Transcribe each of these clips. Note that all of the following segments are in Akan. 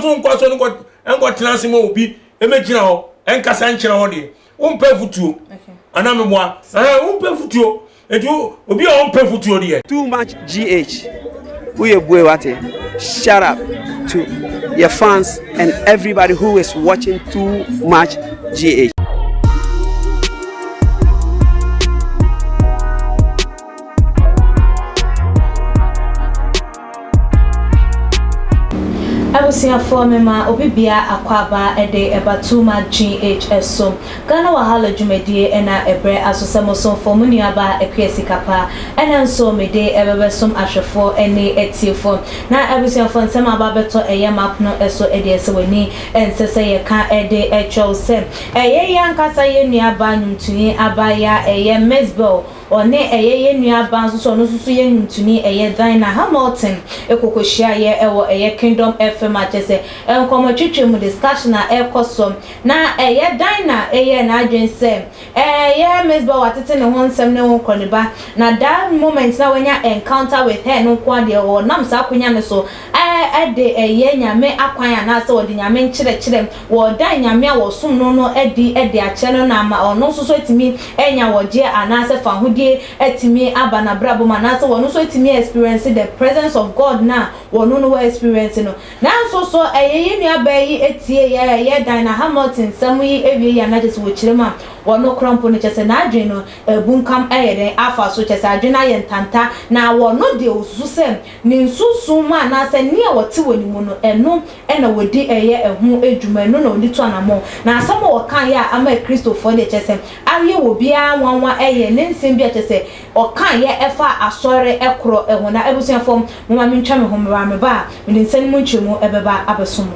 so nko enko tenase mo obi emegina ho enkasa nkyere ho de umpe futuo ana meboa umpe futuo edu obi a umpe futuo de too much GH we boy what shout out to your fans and everybody who is watching Too Much GH. I was here for me ma obibia akwaba ede eba Too Much GH so Ghana wahala dwumedie ena ebre asosamo so for muni aba ekwesi kapa ena nso mede ebebe som ahwefo ene etiefo na abusia fo nsema aba beto eye map no eso ede ese wani ensese ye ka ede echo se eye yankasa ye nuaba ntuni abaya eye Mzbel one eye nuaba nso no susu ye ntuni eye dan na Hamilton ekokohia ye ewo eye Kingdom FM atese enkomo twetwe mu discussion na ekosom na eye dan na eye na adwense eye Mzbel watete ne ho nsem ne ho kroniba na that moment na wanya encounter with her no kwa de o nam sa akonya ne so ede eye nyame akwan na se wodi nyame nkyerɛkyerɛ wo dan nyame a wo som no edi akyɛ no na ma ono so etimi enya wogye anase fa hodie etimi aba na brabo ma na se wono so etimi experience the presence of God na wono no experience no na so eye nua bayi etie ye dan na Hamilton samu yi ewie ya na just wo kyerɛ ma wono krampo no kyese na adwen no ebunkam eyeden afa so kyese adwen na ye ntanta na wono de osusu sem ni nsusu ma na se ni a wote wani mu no eno ena wodi eye ehu edwuma no na odi to anamo na asamo wokan ya ama Christopher de kyese aye wo bia wanwa eye ne nsem bia kyese okan ye efa asore ekro ehuna ebusuafom mama mentwa me homra me ba me nsem mu nchemu ebeba abesomo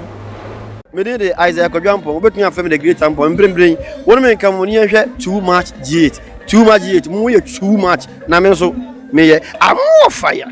me de Isaac Odwampo obetun afem the great tampo mbrembren wonu me nka mo ni ehwe Too Much GH mu ye too much na me so me ye amo fire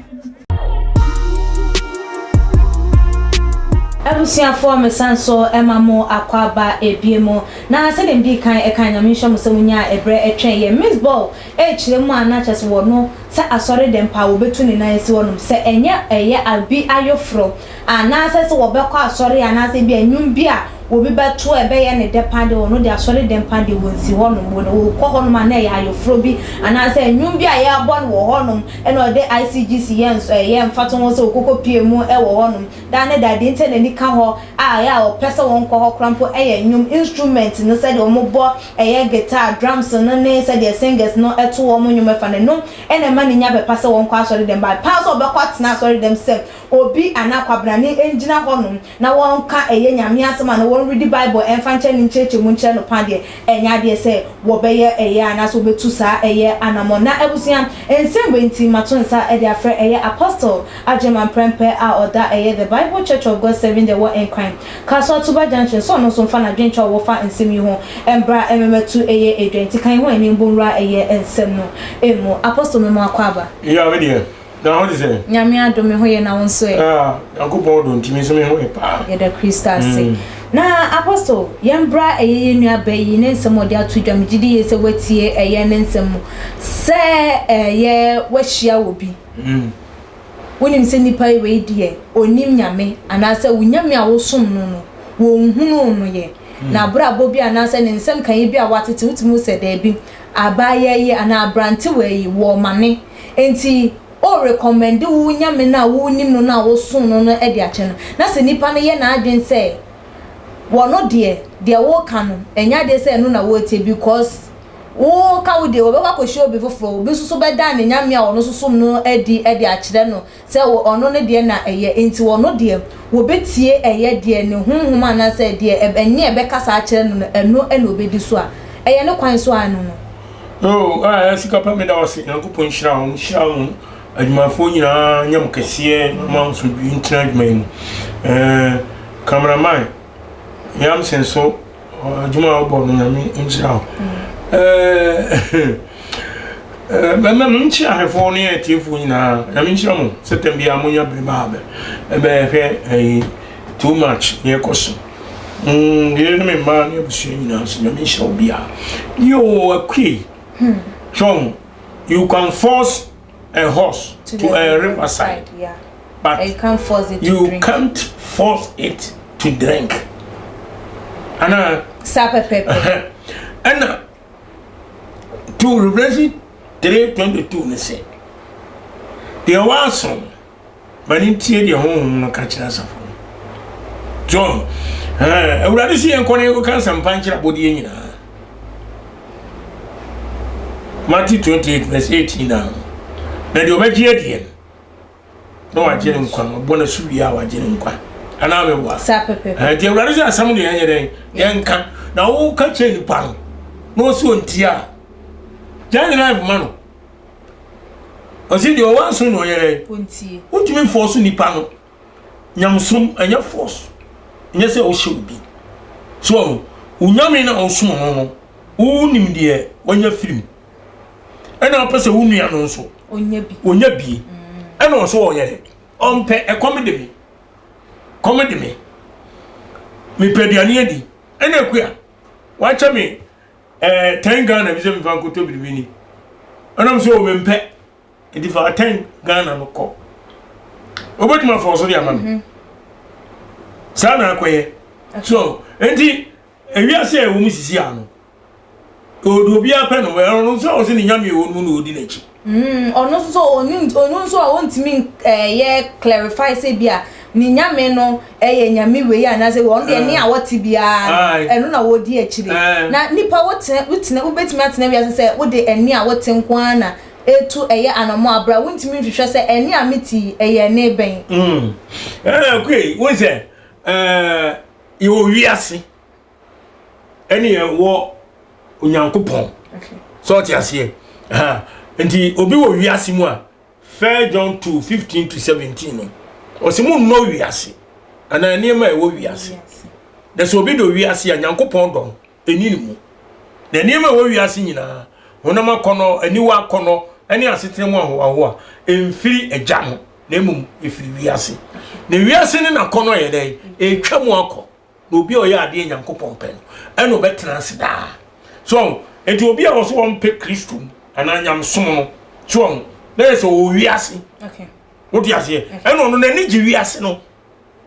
abusiafo mesanso emamo akwaba ebiemo na se dem bi kan nyame hwam se munya ebre etwen ye Mzbel echire mu anachese wono se asore dem pa wo betu ni nan se wonum se enye eye abi ayofro anase se wo bekọ asore anase bi anwum bi a obi beto ebe ye ne depande wono de asore dem pande wonsi honum wo kọ honum na ye ayofro bi anase anwum bi a ye abon wo honum eno de ICGC ye mfato wo se okoko pie mu e wo honum da ne da de ntene ni ka ho a ya o pese won kọ ho krampo eye anwum instrument no se de o mobo eye guitar drums no ne se de singers no eto wo mo nwum fa ne no ene ma ne nya be pase won kọ asore dem ba pa so be kọ tena asore dem sem obi anakwabra ne engina honum na won ka eye nyame asema na won read the Bible en fanche ni ncheche mu nche no pande enya de se wo be ye eye anaso betu sa eye anamo na ebusiam ensembe nti matonsa e de afre eye apostle ajeman prempe a oda eye the Bible Church of God serving the word in crime kaso tuba junction so no so fa na dwencho wo fa ensem yi ho embra ememetu eye edwenti kan ho eni mbonra eye ensem no emu apostle memo akwaba yeah we dey na what is it nyame adome ho ye na won so e akopon do ntimi so me ho e pa ye the crystal say na apostle yembra eye nua bayi ne nsem odi atudwam gidi ye se watie eye ne nsem se eye wahia obi wonim se nipa we die onim nyame anase wunyame a wosom no no wo nhunu no ye na brabo bi anase ne nsem kan ye bi a watete utimu se da bi abaye ye ana brante we wo mane enti o recommend wo nyame na wo nim no na wo som no no e de ache no na se nipa no ye na adwen se wono de wo kanu enya de se no na wo tie because wo ka wo de wo be kwa show be foforo obi susu be dan ne nyame a wono susu no e de akire no se wo ono ne de na eye enti wono de wo betie eye de ne hunhum ana se de enye be kasa akire no eno eno obedi so a eye ne kwan so anu no sikapa me da wase yankopon hira wo adwumafo nyina nyam kese ma nso bi ntina adwuma yi cameraman yam senso adwuma obo no nyame nchira wo mama nchi ahefo no ye tiefo nyina nyame nchira mo setem bia monya breba be hwe Too Much ye koso ye me ma ne busu nyina so nyame nchira bia yo akwi so you can force a horse to a riverside, yeah, but you can't force it to drink. Can't force it to drink. And and to Revelation 3:22 ne say there was some but in tie the home no catch us of John everybody see en kono can some punch body nyina Matthew 28:18 now na the obeji adie no agere nkwa bona suwia wa agere nkwa ana me bua the everybody see asam de yenye den yenka na wo ka che nipa no so ntia Jani life mano. Osi di o wanso no yere. Pontie. Untimi force nipa no. Nyamsum anya force. Nya se o hye obi. So, unyame na osum no no. Unim de wanya film. Ena opese unua no nso. Onya bi. Ena o so o yere. Ompe e comedy me. Comedy me. Me pediane adi. Ena akua. Wacha me 10 Ghana bi se me fan ko to bibini anam so me mpe edi fa 10 Ghana no ko obetima for so dia mam sana akoye so enti ewiase e wo musisi ano odo bi ape no we no so o se ni nyame wonu no odi nachi ono so a wontimi ye clarify say bia ni nyame no eye nyame we ya na say won de ni a woti bia eno na wodi akire na nipa wotena ubetimi atena bia say wo de eni a wote nko na etu eye anamo abra wontimi hwehwe say eni a meti eye ne ben okay won say iwo wiase eni wo onyankopon okay so ti ase enti obi wo wiase mu a 1 John 2:15-17 no osimu no wiase ana niema e wo wiase da so obi do wiase ya nyankopon don enini mu na niema wo wiase nyina honam akono aniwa akono ani asetene mu ahowo a emfiri eja no na emum efiri wiase na wiase ne na kono ye dai etwa mu akọ na obi o ya ade nyankopon pen eno betena se da so enti obi a wo so won pe Kristo ana nyamsom no so na so wo wiase okay what you say eno no na ni gi wiase no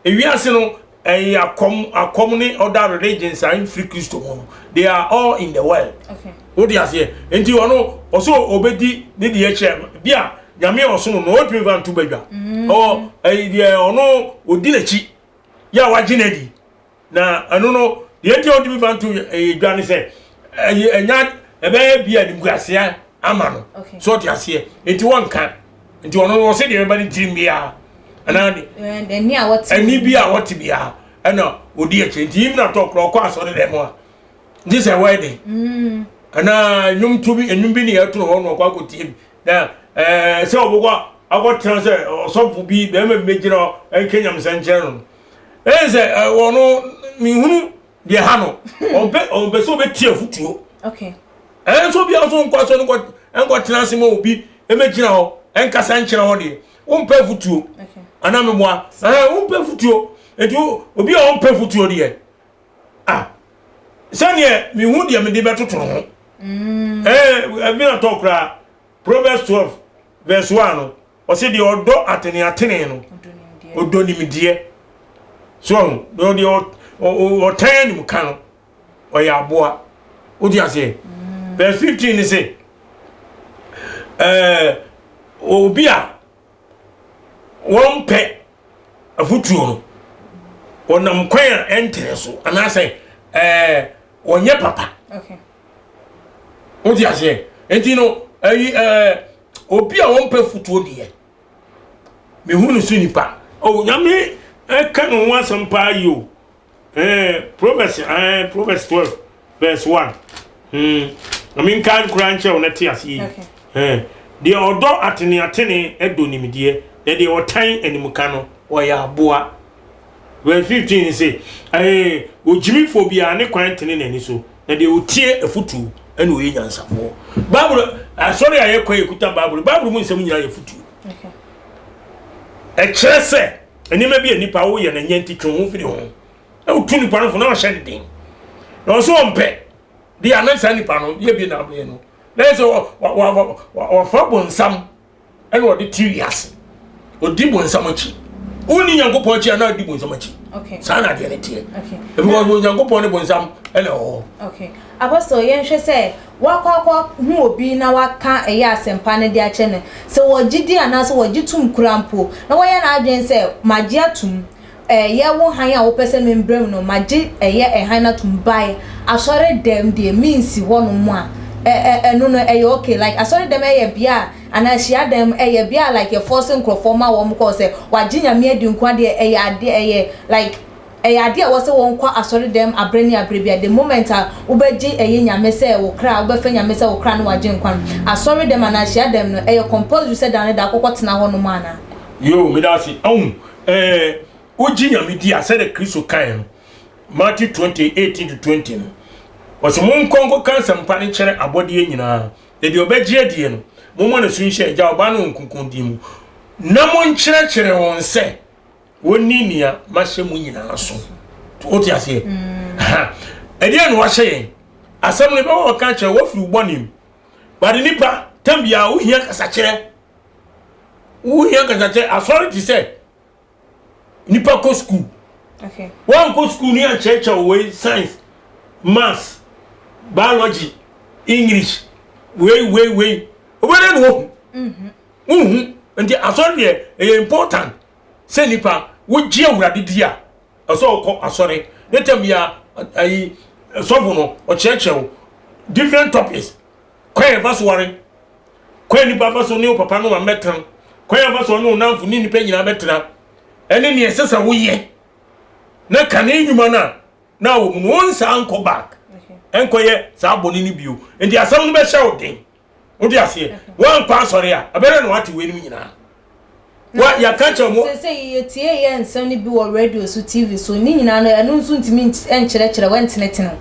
e wiase no akom ni other religions and free Christo no they are all in the world okay what you say enti ono oso obedi ni de eche bia nyame oso no o tumi van to badwa o de ono odi nachi ya waginedi na ano no de enti o tumi van to edwa ni say enya ebe bia di guase ama no so what you say enti wonka nti ono wo se de everybody dream bia ana eni a woti eni bia woti bia ana odi eche nti even na talk ro kwa so de dem a this a wedding ana nyum tubi enyum bi ni eto ho no kwa kotie na se obugwa agotra se osofu bi be ma mejira enkenya msanche no se wono mi hunu de ha no obe so be tie futuo okay so bia so nkwa so no enko trans mo obi emejira ho enkasa nkyere ho de umpe futuo okay ana memwa umpe futuo etu obi a umpe futuo de sanye mi hu de me de betoto ho abi na tokra Proverbs 12:1 o se de odo atene no odo nimdie so do de o tan nim kan o ya aboa o di ase verse 15 ni say obi a won pe afutuo no onam kwan a entere so ana say onye papa okay o di ase enti no obi a won pe futuo de me hunu so nipa o nyame kan no wasampa yo Proverbs 12:1 I mean kan kranche o neti ase okay de odo atene edo nimdie de otan animuka no oya aboa verse 15 say ojimi phobia ne kwan tene nani so na de otie afutu ene oye nyansafo bible sorry aye kwa ekuta bible mu nsem nyira afutu okay ekrese enima bi anipa wo ye na nyanti twon firi ho e otu nipa no fo na o hye den na so ompe de anansa nipa no ye bi na abo ye no there's wa fa bonsam and what the tias o di bonsam chi Uni Yankopon chi ana di bonsamachi. Okay. Sana de ne tie. Okay. Because Yankopon ne bonsam ene ho. Okay. Apostle yen hwe say wakwa hu obi na waka eya asempa ne de ache ne. Se wo gidi anaso wo gitum kurampo. Na wo ye na adwen say magye atum ye wo han a wo pese membrem no magye eye han na tum bai. Asore dem de means wo no mo a no okay like asore dem eye bia anashia dem bia like a forcing crofoma wo mko say waginya me adi nkwa de ade like ade a wo say won kwa asore dem abrani abrebia the moment a ubeji nyame say wo kra ubefa nyame say wo kra no wagi nkwa asore dem anashia dem no compose you say down da kokotena ho no mana yo me da si ogi nyame di a say the Kristo kan Matthew 20:18-20 was mon kongo cancer mpane chere abode nyina de obeji adie no mo na sunhye ja oba no nkunkundi mu na mo nkyerɛkyerɛ won sɛ wonni nia mahye mu nyina so o ti ase ɛdeɛ no wahye yɛn asɛm ne bɛwɔ ka kyerɛ wofi ubonim bade nipa tambia wo hia kasa kyerɛ authority sɛ nipa ko school okay one ko school ni a kyerɛkyerɛ we science maths biology English way obere no nti asori e important say nipa wo gie awurade dia aso ko asori netamia ai sofo no o chechewo different topics kwen va so ware kwen nipa va so ne papa no ma metran kwen va so no nanfu ni nipa nyina betra ene ne esesa wo ye na kane nyuma na wo mu wonsa anko back enkoye sa aboni ni bio nti asam no be hye odin odi ase wan kwa asori a abere no wate we ni nyina wa ya kacha mo say ye tie ye nsam ni bi wo radio so TV so ni nyina no enu nso ntimi enkyerɛkyerɛ wantenetene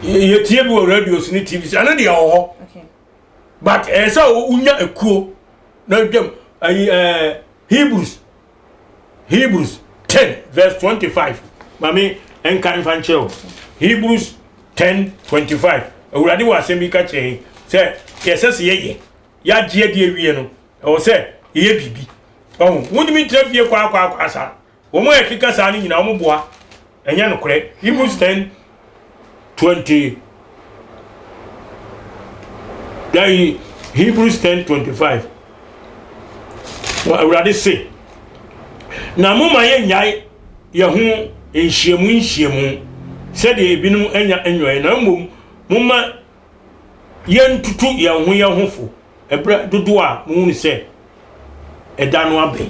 ye tie bi wo radio so ni TV so ana de ho okay but say unya ekuo na dwam Hebrews 10:25 mami enkan fancheo Hebrews 10:25 awurade wa asemi ka che se yesese ye ya gie de awie no o se ye bibi woni mi trafie kwa asa wo mo ekika sa ni nyina wo boa enya no kore Hebrews 10:20 dai Hebrews 10:25 awurade se na mo ma ye nyai ye ho enhyiemu se de ebinum enya enyoe na mmom mo ma yentutu ye ho fo ebra dodo a mo hu se eda no aben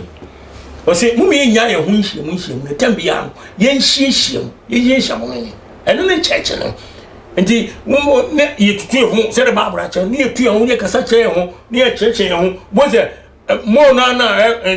o se mo me nya ye ho nhyiemu ne tambia no ye nhyiehyiemu ye hyamo ne eno ne cheche no enti mo ne ye tutu ye ho se de ba abra che ne ye tu ye ho ne kasa che ye ho ne ye cheche ye ho bo se mo na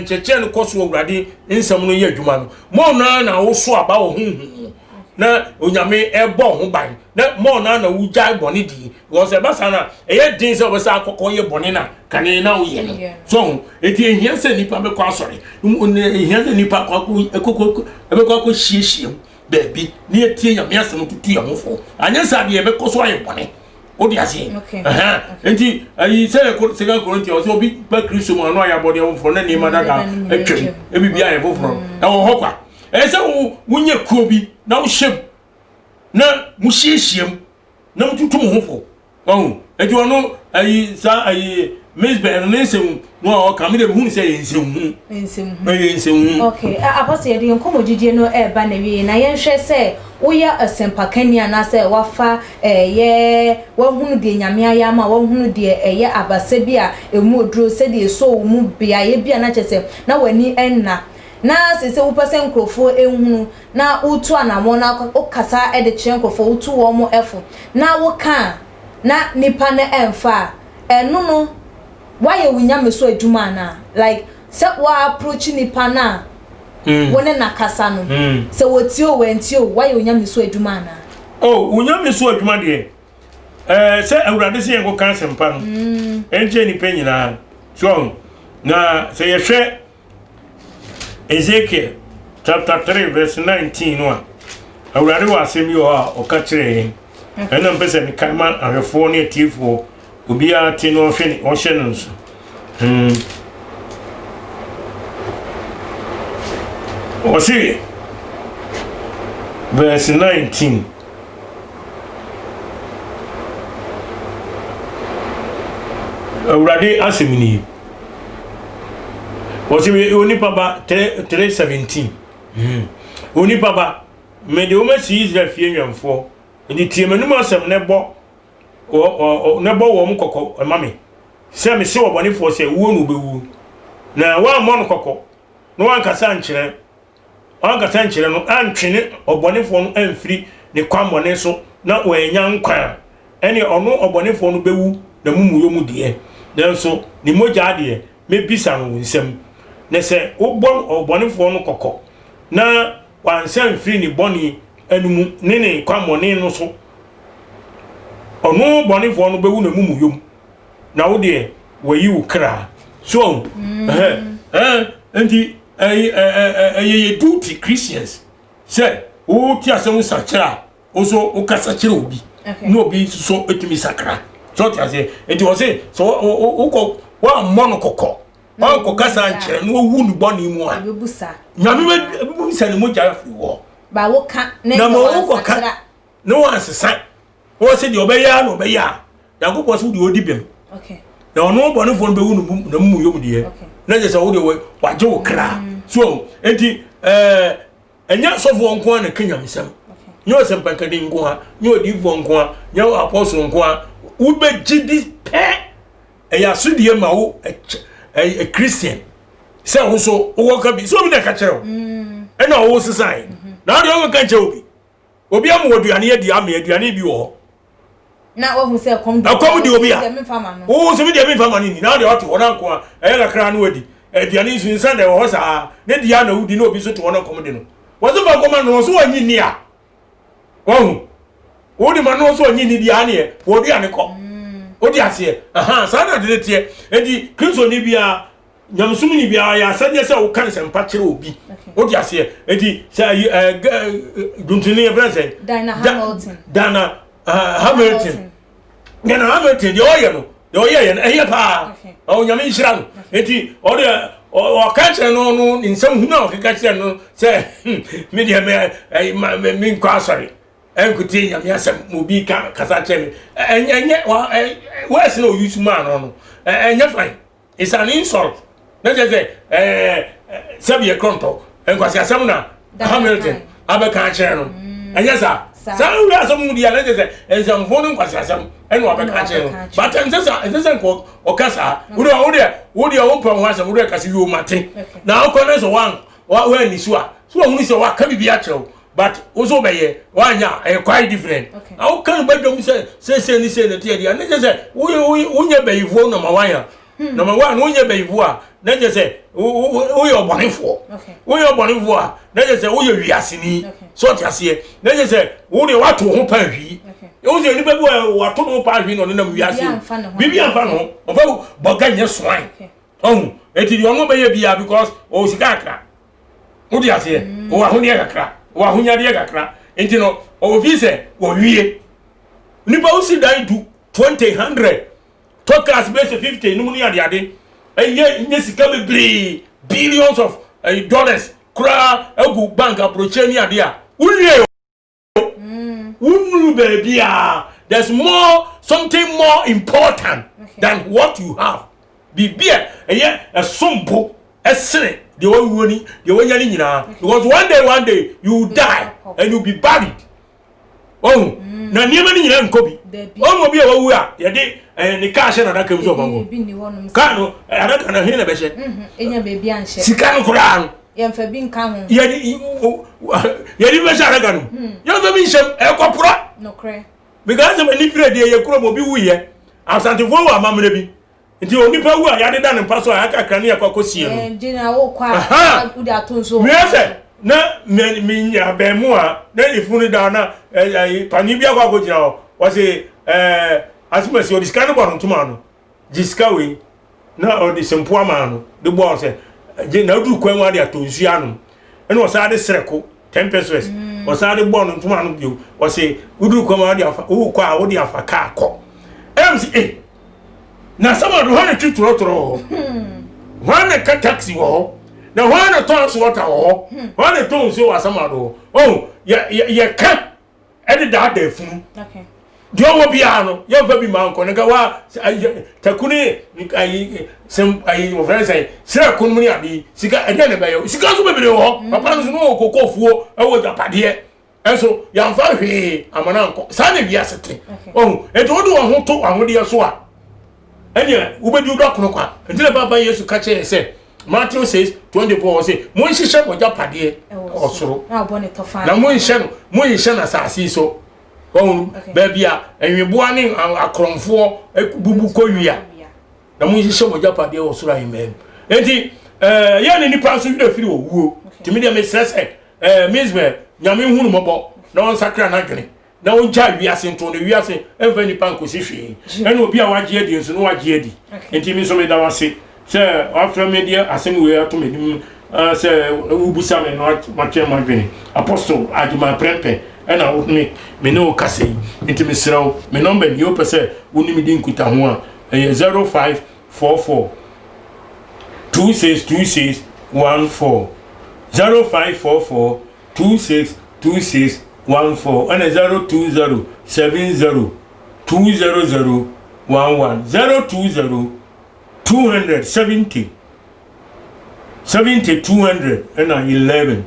cheche no koso awurade nsam no ye adwuma no mo na wo so aba wo hu na onyame ebo ho ban na mo na wujai boni di wo se basa na eye din se obesa akoko ye boni na kane na wo ye no so eti ehia se nipa be kwa asori ehia se nipa kwa ekoko ebe kwa ko hyiehie bebi ne etie nyame asem tutu ya mofo anya sa de ebe koso aye boni odi ase enti ayi se ko se ga korinti o so bi ba kristo mo no aya bodi o fo na ni madaga etwem ebibi aye foforo e wo ho kwa ese wunye kuo bi na wo hyem na mu hyiehiem na mututu mo hofo eti wono ayi sa ayi Mzbel no nsem no o kamide hu ni say nsem okay apostle yedi nkomodidie no ba na wie na yenhwe se woya asempakania na se wafa ye wahunu de nyame ayama wahunu de eye abase bia emu oduro se de so mu bia ye bia na chese na wani enna na sese wo pese nkrofo ehunu na utu anamo na okasa de kire nkrofo utu wo mo efo na wo kan na nipa na emfa enu no why you nyame so adwuma na like se wa approach nipa na wona na kasa no se woti o wenti o why you nyame so adwuma na unyame so adwuma de se awurade se yenko kan sempa no enje nipa nyina so na se yehwe Ezekiel chapter 3 verse 19 no awurade wa asemi o a o ka kire ena mpese ni kama ahwefo ne tifo obi a ti no hwe o hye no nso o see verse 19 Awurade asemini o see oni papa 3:17 oni papa me de o ma si Israel fie nwamfo ndi tie manum asem ne bo wo m kokko mame se me se obonefo se wo no bewu na wa mo no kokko no wan kasa nkyere no antwene obonefo no amfiri ne kwamone so na o enya nkwa ene ono obonefo no bewu na mumuyo mu de nanso ni moja de me bisa no nsem ne se wo bon obonefo no kokko na wansan firi ni boni anumu ne kwamone no so ono bonifo no bewu na mumuyom na wo de wayi wo kra so anti ye duty Christians say o ti asem sakira o so o kasa kira obi no obi so etimi sakra so ti ase enti o say so o ko wa mono kokko wa ko kasa nkire no wu ni boni mu a bebusa nyame bebusa ni moja afi wo ba wo ka na mo wo ka no one sesa o se di obeya no obeya yakopɔ so di odi bem okay na ono bɔ no fon be wu na mu yom die na je se wo de waje wo kra so enti enya sofo nko na kenya misam nyo se pankade nko ha nyo di vo nko ha nyo apostle nko ha wo be gidi pe ya so die ma wo a Christian se wo so wo ka bi so bi na ka kyerɛ wo na wo sesan na de wo ka kyerɛ obi am woduane ye di am aduane bi wo na wo hu se kom di obi a wo se mi de mi fama ni na de wato wona nko a la kra na wadi aduane su nsan de wo sa ne di ya na wudi na obi so to wona kom de no wo so fa kom no so wanyi ni a wo di ma no so wanyi ni di ane e wo di ane ko wo di ase sa na de tie enti Kristo ni bia nyamsum ni bia ya sade se wo kan se mpa kire obi wo di ase enti say duntuni e friend Dana Hamilton de oye no de oye no ehia pa o nyame nhira no enti o de o ka kire no nsam hu na o ka kire no se me de me nkwa sorry enkuti nyame asem obi ka kasa kire enye wa se no use man no enye fine it's an insult na je say sabie kronto enkwasi asem na Hamilton abeka kire no enye sa we are some media let say ensam phone kwasi asem eno abeka kire no but ense ko okasa wo de wo pon ho asem wo de kasa yo mate na okone so wa ni so hunu se wa ka bibia kire but also be wanya quite different how can bedom say ni say na tie dia na say wo nya be yivo number 1 number 1 wo nya be yivo a na je say wo yo bonefo wo yo bonefo a na je say wo yo wiaseni so tiase na je say wo de wato ho pa hwi wo se ni be wato ho pa hwi no na wiase bibi amfa no o fa boga nya soan eti di omo be ye bia because o sika akra wo di ase wo ahoni akra wa hunyade kakra enti no o fi se wo wie nipa usi dan du 20 talkers base 50 numu ni ade eye sika bebre billions of dollars kra egu bank approach ni ade a uwie unu baby there's something more important than what you have bibia eye esombo esere the one nyina because one day you die and you be buried na niema ni nyina nkobi obi a wawu a ye de ne cash na da kam so bango ka no adaka na hina be hye enya bebi anhye sika no kura no ye mfa bi nka ho ye di be sha adaka no ye mfa bi nshem e kopura no kre because me ni fire de ye kuro mo bi wuye asantifo wa mamre bi nti onipa wu a yade da ne mpa so a aka krane yakwakosie no jina wo kwa udi atonso miese na minya be mu a na ifunu da na pani bia kwa gojira o wase asumasi o diska no bo ntuma no diska we na o di sempo ama no de bo se na du kwan wa de atonsu anu ene o sa de sreko 10 pesos o sa de bo ntuma no bio wase udu kwan wa de afa o kwa wo de afa ka akọ mca na sama do hane tuturo wana ka taxi wo na hwan na ton so water ho hwan na ton so asamado oh ye ka ede da funu okay dio wo bia no ye fa bi man ko nka wa takuni ayi sem ayi wo friend say sira kun mu ni abi sika ede na bayo sika so bebere ho papa no so no kokofuo e wo japade enso ya mfa hwe amana nko sa na bia sete oh eto wo do ho to ahode so a enya wo bedi do kono kwa ntile baba Yesu ka che say Matthew 6:24 say mo nhihye mo japade osoro na bo ne tofa na mo nhye na saasi so oh baby a enweboa ne akromfo bubu kowia na mo nhihye mo japade osoro amen enti ya ne nipa so wi firi owuo timi de me stress Mzbel nyame hunu mobo na on sakra na dwene na on ja wiase nto no wiase enfa nipa nkosi hwe ene obi a waje adi nso no waje adi enti mi so me da wase se after media asem we ato medim se ubusa me no mache madwene apostle adima prempe ena me no kase enti mi sraw me number ni opese woni di nkuta ho a 0544 262614 0544 262614 and 020 70 200 11 020 270 200 and 11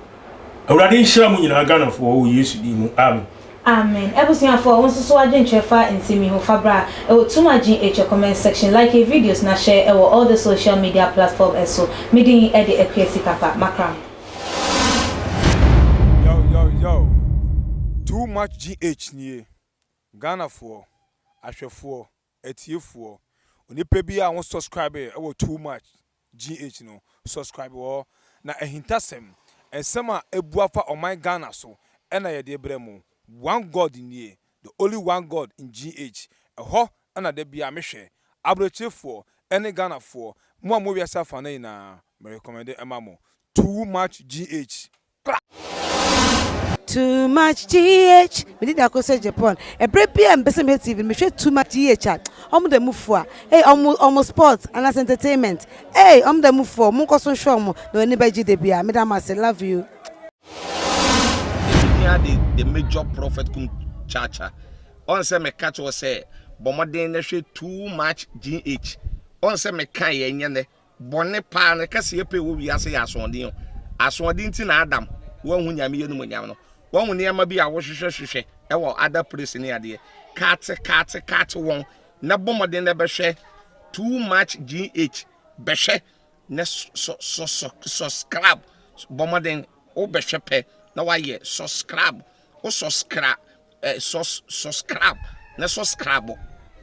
already shamu nyina Ghana for Yesu di mu amen amen ebusia for won so agent chefa nsemi ho fabra tuma GH comment section like a videos na share all the social media platforms so meeting e de ekwesi papa makram yo too much GH nie Ghana for ahwefo etiefo onipa bi a won subscribe e too much GH no subscribe wo na ehintasem ensema ebuafa on my Ghana so ena ye de bremu one God nie the only one God in GH eho ena de bia mehwe abrechefo ene Ghana for mo wiasa fa na me recommend emamo too much GH too much GH. We did that say Japan. A break PM Besame TV. Me share too much GH. The move for. Hey, almost sports and as entertainment. Hey, the move for. Munko so show mo. No anybody de bia. Madam I say love you. The major prophet kum chacha. On say me catch was say. Bomoden na share too much GH. On say me kan ye nyane. Bonne pa na kase ye pe wo wi ase ya asondin. Asondin ti na Adam. Wo hu nyame ye no mo nyam no. One when you be a wash, other place in the idea. Cat one. Na bomber than never share too much GH. Beshe, so scrap. Bomber than Obeshepe. Now I hear so scrap. Also scrap. So scrap. Na so scrabble.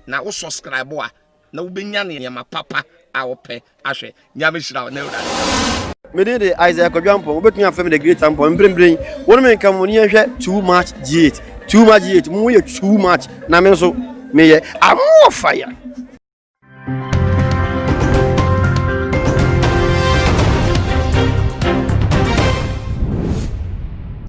Now also scrabble. No binyani my papa. Our pay. Ashe. Yamishra. No. Me dey Isaiah Kodwampo obetun afem the great ampo mbrembren wonu me nka mo ni ehwe too much GH mu ye too much na me so me ye amo fire